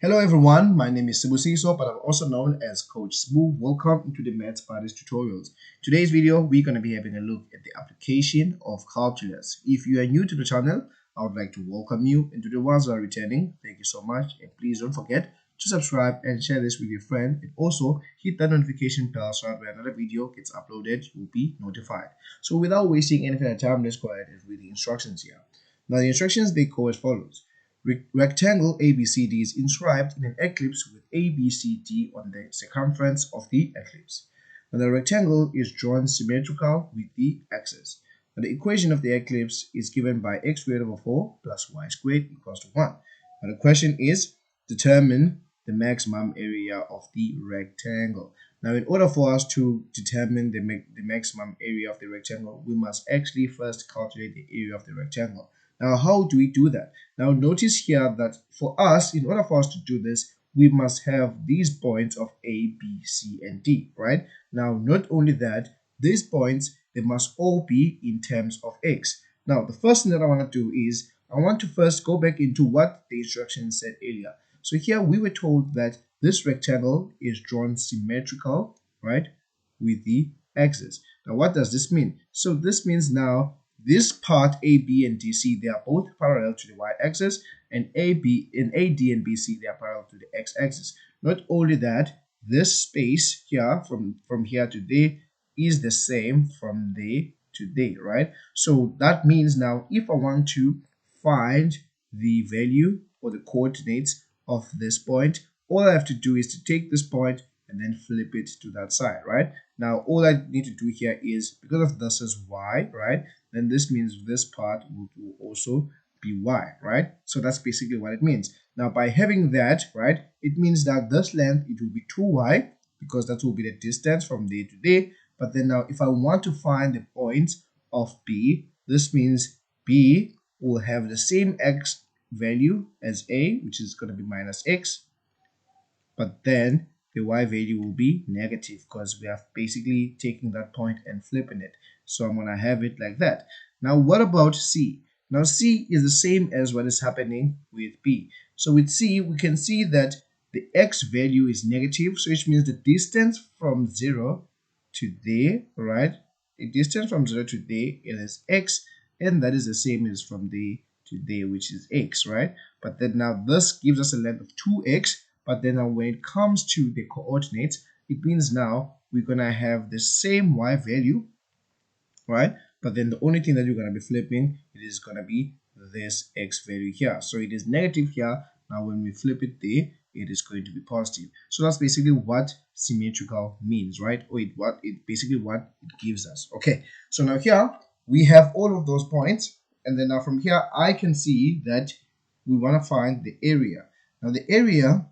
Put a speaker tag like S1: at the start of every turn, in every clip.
S1: Hello everyone, my name is Sibusiso, but I'm also known as Coach Sbu. Welcome into the Mathsbuddies tutorials. Today's video, we're going to be having a look at the application of calculus. If you are new to the channel, I would like to welcome you, and to the ones that are returning, thank you so much, and please don't forget to subscribe and share this with your friend, and also hit that notification bell so that when another video gets uploaded, you'll be notified. So without wasting any further time, let's go ahead and read the instructions here. Now the instructions, they go as follows. Rectangle ABCD is inscribed in an eclipse with ABCD on the circumference of the eclipse. Now the rectangle is drawn symmetrical with the axis. Now the equation of the eclipse is given by x squared over 4 plus y squared equals to 1. Now the question is, determine the maximum area of the rectangle. Now in order for us to determine the maximum area of the rectangle, we must actually first calculate the area of the rectangle. Now, how do we do that? Now, notice here that for us, in order for us to do this, we must have these points of A, B, C, and D, right? Now, not only that, these points, they must all be in terms of X. Now, the first thing that I want to do is, I want to first go back into what the instructions said earlier. So here, we were told that this rectangle is drawn symmetrical, right, with the axis. Now, what does this mean? So this means now, this part A, B, and DC, they are both parallel to the y-axis, and AD and BC, they are parallel to the x-axis. Not only that, this space here, from here to there, is the same from there to there, right? So that means now, if I want to find the value or the coordinates of this point, all I have to do is to take this point and then flip it to that side, right? Now, all I need to do here is, because of this is y, right? Then this means this part will also be y, right? So that's basically what it means. Now, by having that, right, it means that this length, it will be 2y, because that will be the distance from there to there. But then now, if I want to find the point of B, this means B will have the same x value as A, which is going to be minus x, but then the y value will be negative because we have basically taken that point and flipping it. So I'm going to have it like that. Now, what about C? Now, C is the same as what is happening with B. So with C, we can see that the x value is negative, so which means the distance from 0 to there, right? The distance from 0 to there, it is x, and that is the same as from there to there, which is x, right? But then now this gives us a length of 2x. But then now when it comes to the coordinates, it means now we're going to have the same y value, right? But then the only thing that you're going to be flipping, it is going to be this x value here. So it is negative here. Now when we flip it there, it is going to be positive. So that's basically what symmetrical means, right? Or basically what it gives us. Okay, so now here we have all of those points. And then now from here, I can see that we want to find the area. Now the area,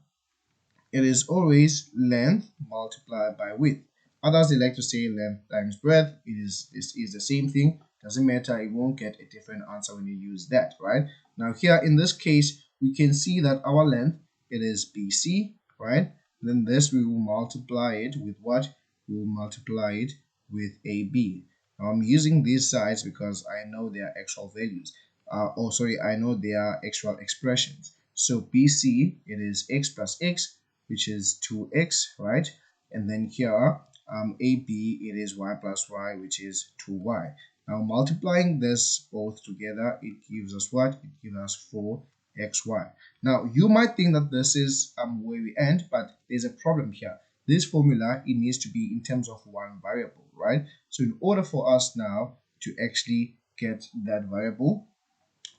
S1: it is always length multiplied by width. Others, they like to say length times breadth. This is the same thing. Doesn't matter, it won't get a different answer when you use that, right? Now here in this case, we can see that our length, it is BC, right? Then this, we will multiply it with what? We will multiply it with AB. Now I'm using these sides because I know they are actual values. I know they are actual expressions. So BC, it is x plus x, which is 2x, right? And then here, AB, it is y plus y, which is 2y. Now, multiplying this both together, it gives us what? It gives us 4xy. Now, you might think that this is where we end, but there's a problem here. This formula, it needs to be in terms of one variable, right? So, in order for us now to actually get that variable,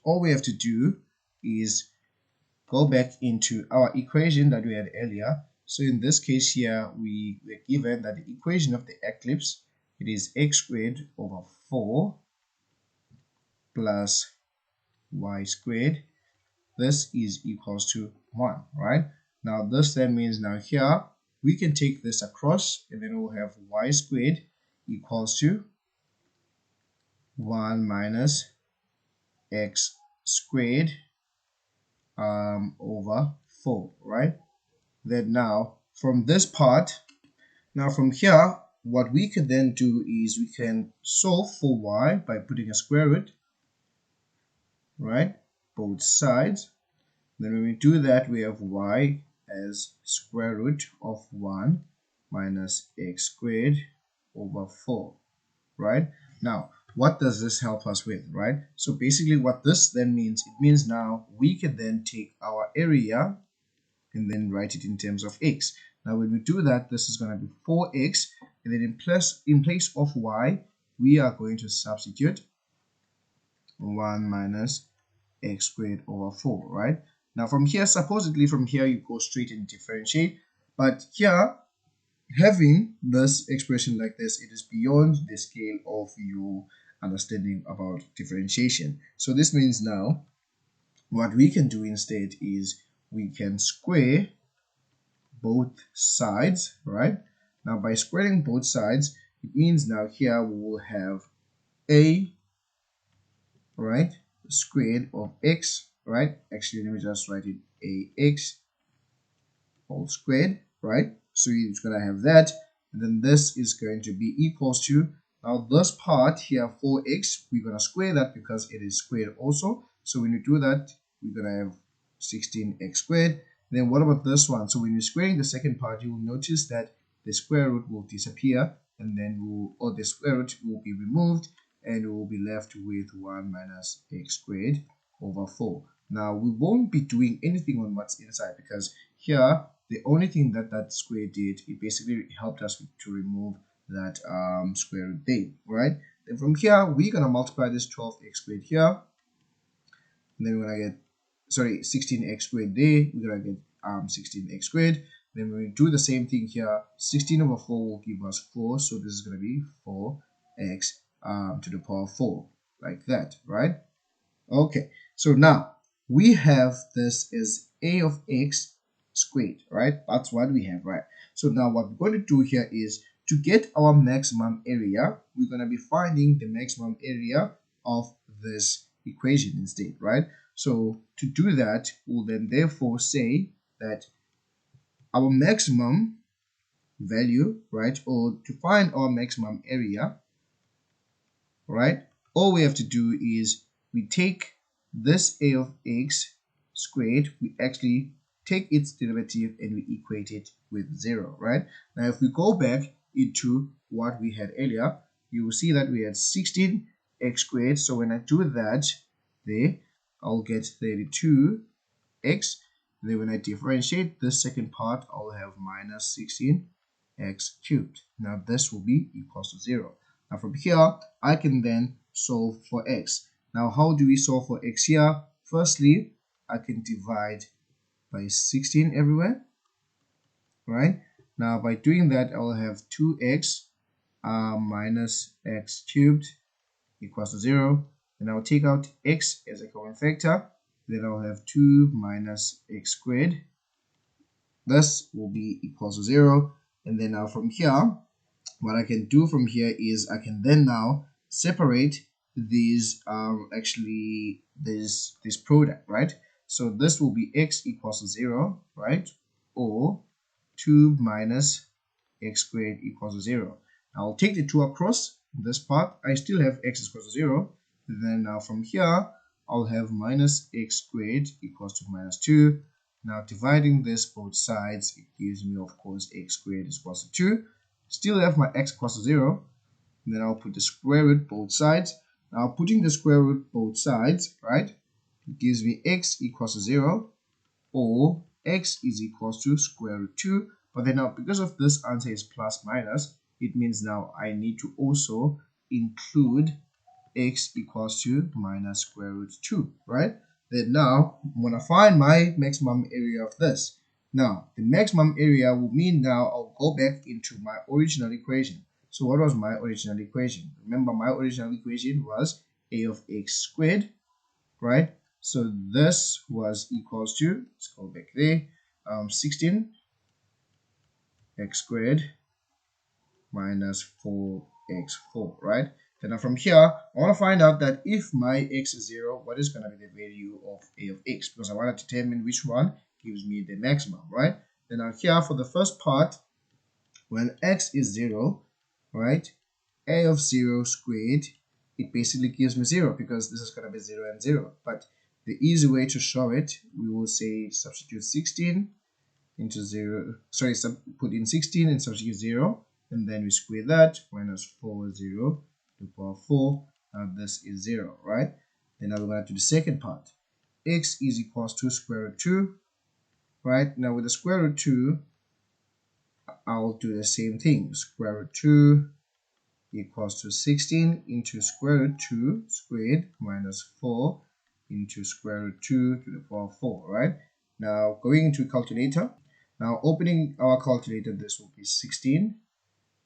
S1: all we have to do is go back into our equation that we had earlier. So in this case here, we were given that the equation of the eclipse, it is x squared over 4 plus y squared. This is equals to 1, right? Now this then means now here, we can take this across, and then we'll have y squared equals to 1 minus x squared over 4, right? Then now from this part, now from here, what we can then do is we can solve for y by putting a square root, right, both sides. Then when we do that, we have y as square root of 1 minus x squared over 4, right? Now, what does this help us with, right? So basically what this then means, it means now we can then take our area and then write it in terms of x. Now when we do that, this is going to be 4x, and then in place of y, we are going to substitute 1 minus x squared over 4, right? Now from here, supposedly from here you go straight and differentiate, but here having this expression like this, it is beyond the scale of your understanding about differentiation. So this means now what we can do instead is we can square both sides, right? Now by squaring both sides, it means now here we will have a, right, squared of x, right? Actually, let me just write it ax whole squared, right? So it's going to have that, and then this is going to be equals to, now this part here 4x, we're going to square that because it is squared also. So when you do that, we're going to have 16x squared. Then what about this one? So when you're squaring the second part, you will notice that the square root will disappear, and then the square root will be removed, and we will be left with 1 minus x squared over 4. Now we won't be doing anything on what's inside, because here the only thing that square did, it basically helped us to remove that square root there, right? Then from here we're gonna multiply this 12x squared here, and then we're gonna get 16x squared there, we're gonna get 16x squared. Then when we do the same thing here, 16 over 4 will give us 4, so this is gonna be 4x to the power 4, like that, right? Okay, so now we have this as a of x squared, right? That's what we have, right? So now what we're going to do here is to get our maximum area, we're going to be finding the maximum area of this equation instead, right? So to do that, we'll then therefore say that our maximum value, right, or to find our maximum area, right, all we have to do is we take this a of x squared, we actually take its derivative and we equate it with 0, right? Now if we go back into what we had earlier, you will see that we had 16x squared. So when I do that there, I'll get 32x. Then when I differentiate this second part, I'll have minus 16x cubed. Now this will be equals to 0. Now from here, I can then solve for x. Now how do we solve for x here? Firstly, I can divide by 16 everywhere, right? Now by doing that, I'll have 2x minus x cubed equals to 0. Then I'll take out x as a common factor. Then I'll have 2 minus x squared. This will be equals to 0. And then now from here, what I can do from here is I can then now separate these this product, right? So this will be x equals to 0, right? Or 2 minus x squared equals to 0. I'll take the 2 across this part. I still have x equals to 0. And then now from here, I'll have minus x squared equals to minus 2. Now dividing this both sides, it gives me, of course, x squared is equals to 2. Still have my x equals to 0. And then I'll put the square root both sides. Now putting the square root both sides, right, it gives me x equals to 0, or x is equals to square root 2. But then now, because of this answer is plus minus, it means now I need to also include x equals to minus square root 2, right? Then now I'm going to find my maximum area of this. Now the maximum area will mean now I'll go back into my original equation. So what was my original equation? Remember, my original equation was a of x squared, right? So this was equals to, let's go back there, 16x squared minus 4x4, right? Then from here, I want to find out that if my x is 0, what is going to be the value of a of x? Because I want to determine which one gives me the maximum, right? Then now here for the first part, when x is 0, right, a of 0 squared, it basically gives me 0 because this is going to be 0 and 0. But the easy way to show it, we will say substitute 16 into 0, sorry, put in 16 and substitute 0, and then we square that, minus 4, 0 to the power 4. Now this is 0, right? Then now we're going to do the second part. X is equals to square root 2, right? Now with the square root 2, I'll do the same thing. Square root 2 equals to 16 into square root 2 squared minus 4 into square root 2 to the power 4, right? Now going into calculator, now opening our calculator, this will be 16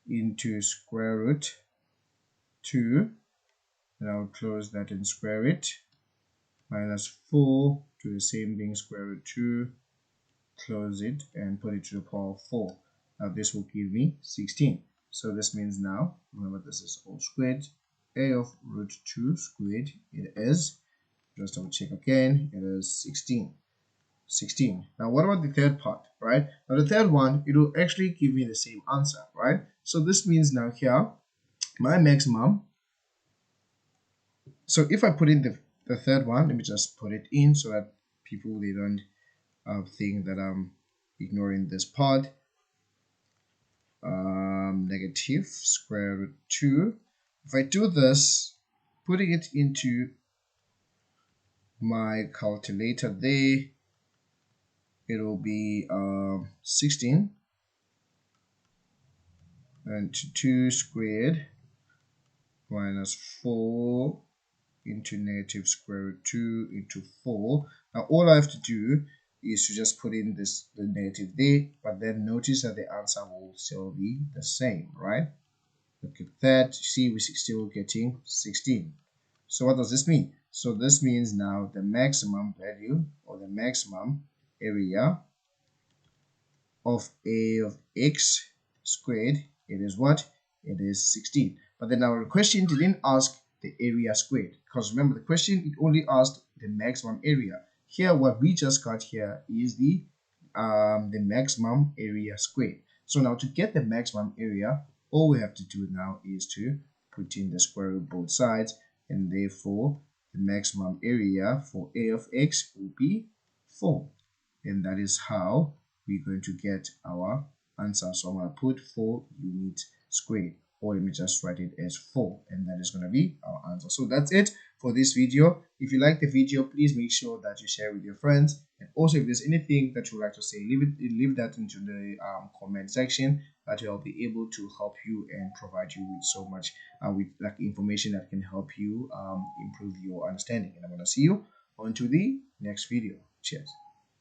S1: into square root 2, and I'll close that and square it, minus 4 to the same thing, square root 2, close it and put it to the power 4. Now this will give me 16. So this means now, remember this is all squared, a of root 2 squared, it is, just double check again, it is 16. Now what about the third part, right? Now the third one, it will actually give me the same answer, right? So this means now here, my maximum, so if I put in the third one, let me just put it in so that people, they don't think that I'm ignoring this part. Negative square root 2. If I do this, putting it into my calculator there, it will be 16 and 2 squared minus 4 into negative square root 2 into 4. Now all I have to do is to just put in the negative there, but then notice that the answer will still be the same, right? Look at that. You see, we're still getting 16. So what does this mean? So this means now the maximum value, or the maximum area of a of x squared, it is what? It is 16. But then our question didn't ask the area squared, because remember the question, it only asked the maximum area. Here what we just got here is the maximum area squared. So now to get the maximum area, all we have to do now is to put in the square root both sides, and therefore the maximum area for a of x will be 4. And that is how we're going to get our answer. So I'm going to put 4 units squared, or let me just write it as 4, and that is going to be our answer. So that's it for this video. If you like the video, please make sure that you share with your friends, and also if there's anything that you would like to say, leave that into the comment section, that I'll be able to help you and provide you with so much with like information that can help you improve your understanding. And I'm going to see you on to the next video. Cheers.